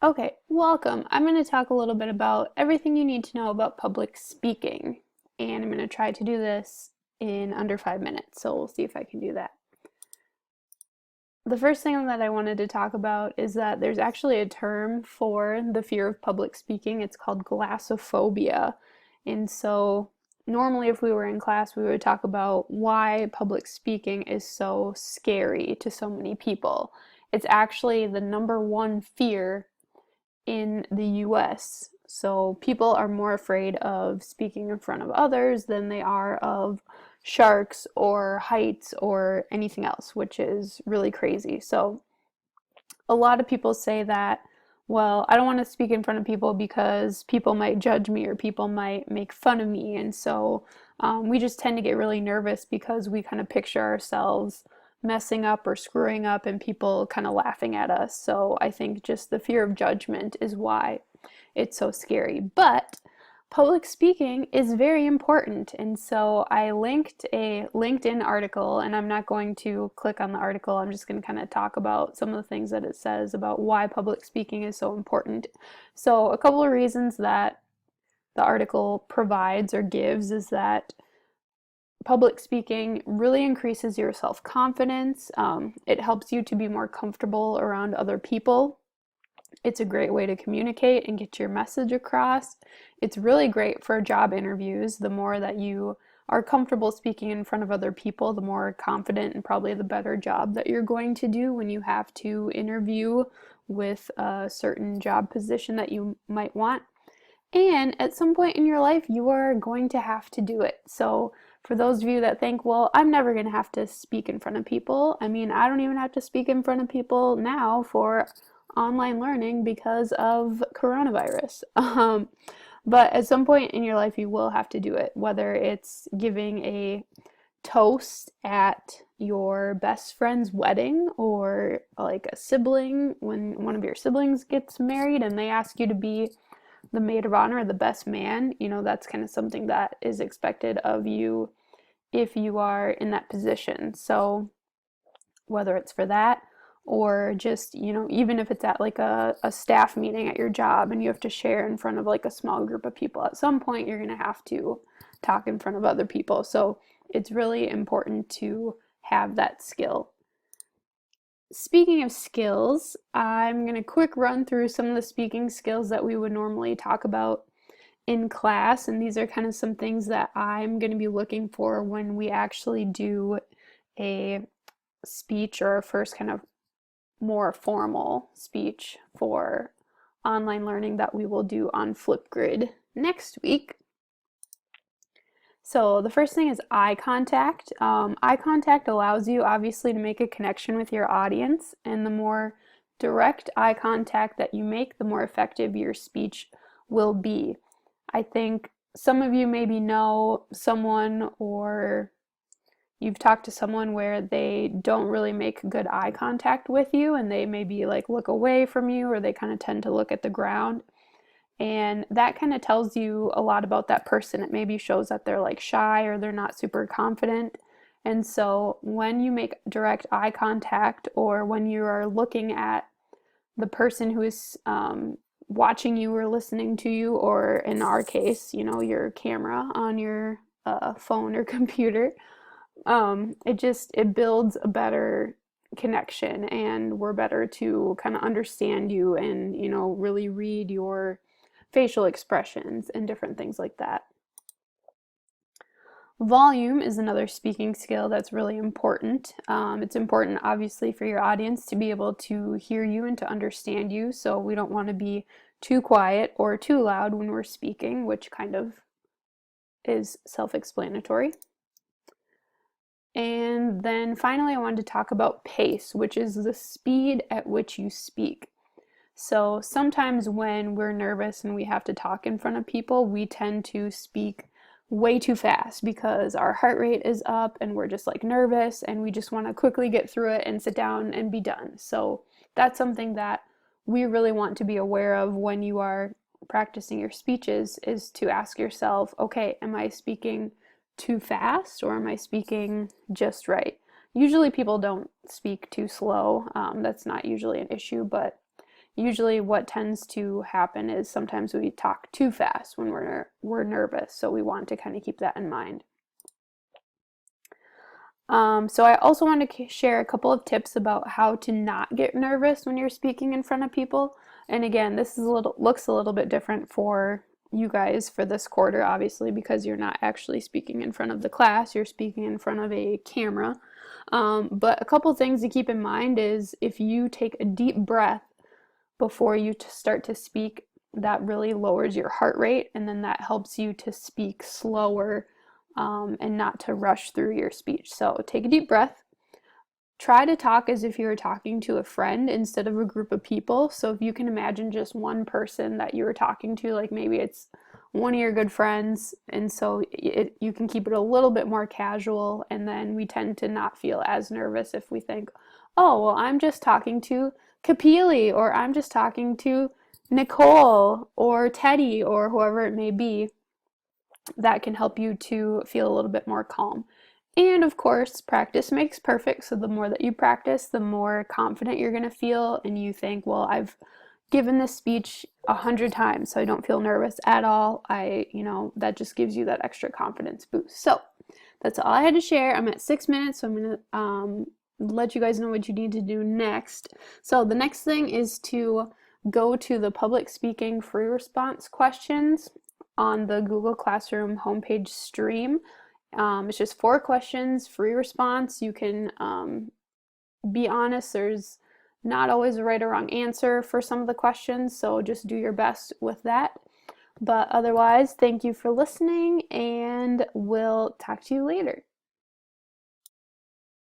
Okay, welcome. I'm going to talk a little bit about everything you need to know about public speaking, and I'm going to try to do this in under 5 minutes, so we'll see if I can do that. The first thing that I wanted to talk about is that there's actually a term for the fear of public speaking. It's called glossophobia. And so normally if we were in class, we would talk about why public speaking is so scary to so many people. It's actually the number one fear in the US. So people are more afraid of speaking in front of others than they are of sharks or heights or anything else, which is really crazy. So a lot of people say that, well, I don't want to speak in front of people because people might judge me or people might make fun of me. And so we just tend to get really nervous because we kind of picture ourselves messing up or screwing up and people kind of laughing at us. So I think just the fear of judgment is why it's so scary. But public speaking is very important. And so I linked a LinkedIn article, and I'm not going to click on the article. I'm just going to kind of talk about some of the things that it says about why public speaking is so important. So, a couple of reasons that the article provides or gives is that public speaking really increases your self confidence. It helps you to be more comfortable around other people. It's a great way to communicate and get your message across. It's really great for job interviews. The more that you are comfortable speaking in front of other people, the more confident and probably the better job that you're going to do when you have to interview with a certain job position that you might want. And at some point in your life, you are going to have to do it. So, for those of you that think, well, I'm never going to have to speak in front of people, I mean, I don't even have to speak in front of people now for online learning because of coronavirus. But at some point in your life, you will have to do it, whether it's giving a toast at your best friend's wedding or like a sibling when one of your siblings gets married and they ask you to be the maid of honor or the best man. That's kind of something that is expected of you if you are in that position. So whether it's for that or just, even if it's at like a staff meeting at your job and you have to share in front of like a small group of people, at some point you're going to have to talk in front of other people. So it's really important to have that skill. Speaking of skills, I'm going to quick run through some of the speaking skills that we would normally talk about in class, and these are kind of some things that I'm going to be looking for when we actually do a speech or a first kind of more formal speech for online learning that we will do on Flipgrid next week. So the first thing is eye contact. Eye contact allows you obviously to make a connection with your audience, and the more direct eye contact that you make, the more effective your speech will be. I think some of you maybe know someone or you've talked to someone where they don't really make good eye contact with you and they maybe like look away from you or they kind of tend to look at the ground. And that kind of tells you a lot about that person. It maybe shows that they're like shy or they're not super confident. And so when you make direct eye contact or when you are looking at the person who is watching you or listening to you, or in our case, your camera on your phone or computer, it builds a better connection and we're better to kind of understand you and really read your facial expressions and different things like that. Volume is another speaking skill that's really important. It's important, obviously, for your audience to be able to hear you and to understand you, so we don't want to be too quiet or too loud when we're speaking, which kind of is self-explanatory. And then finally, I wanted to talk about pace, which is the speed at which you speak. So sometimes when we're nervous and we have to talk in front of people, we tend to speak way too fast because our heart rate is up and we're just like nervous and we just want to quickly get through it and sit down and be done. So that's something that we really want to be aware of when you are practicing your speeches, is to ask yourself, okay, am I speaking too fast or am I speaking just right? Usually people don't speak too slow. That's not usually an issue, but Usually what tends to happen is sometimes we talk too fast when we're nervous, so we want to kind of keep that in mind. So I also want to share a couple of tips about how to not get nervous when you're speaking in front of people. And again, this is looks a little bit different for you guys for this quarter, obviously, because you're not actually speaking in front of the class, you're speaking in front of a camera. But a couple things to keep in mind is if you take a deep breath before you start to speak, that really lowers your heart rate, and then that helps you to speak slower and not to rush through your speech. So take a deep breath. Try to talk as if you were talking to a friend instead of a group of people. So if you can imagine just one person that you were talking to, like maybe it's one of your good friends, and so you can keep it a little bit more casual, and then we tend to not feel as nervous if we think, oh, well, I'm just talking to Kapili, or I'm just talking to Nicole or Teddy or whoever it may be. That can help you to feel a little bit more calm. And of course, practice makes perfect. So the more that you practice, the more confident you're going to feel. And you think, well, I've given this speech 100 times, so I don't feel nervous at all. That just gives you that extra confidence boost. So that's all I had to share. I'm at 6 minutes, so I'm going to let you guys know what you need to do next. So the next thing is to go to the public speaking free response questions on the Google Classroom homepage stream. It's just 4 questions, free response. You can be honest, there's not always a right or wrong answer for some of the questions, so just do your best with that. But otherwise, thank you for listening, and we'll talk to you later.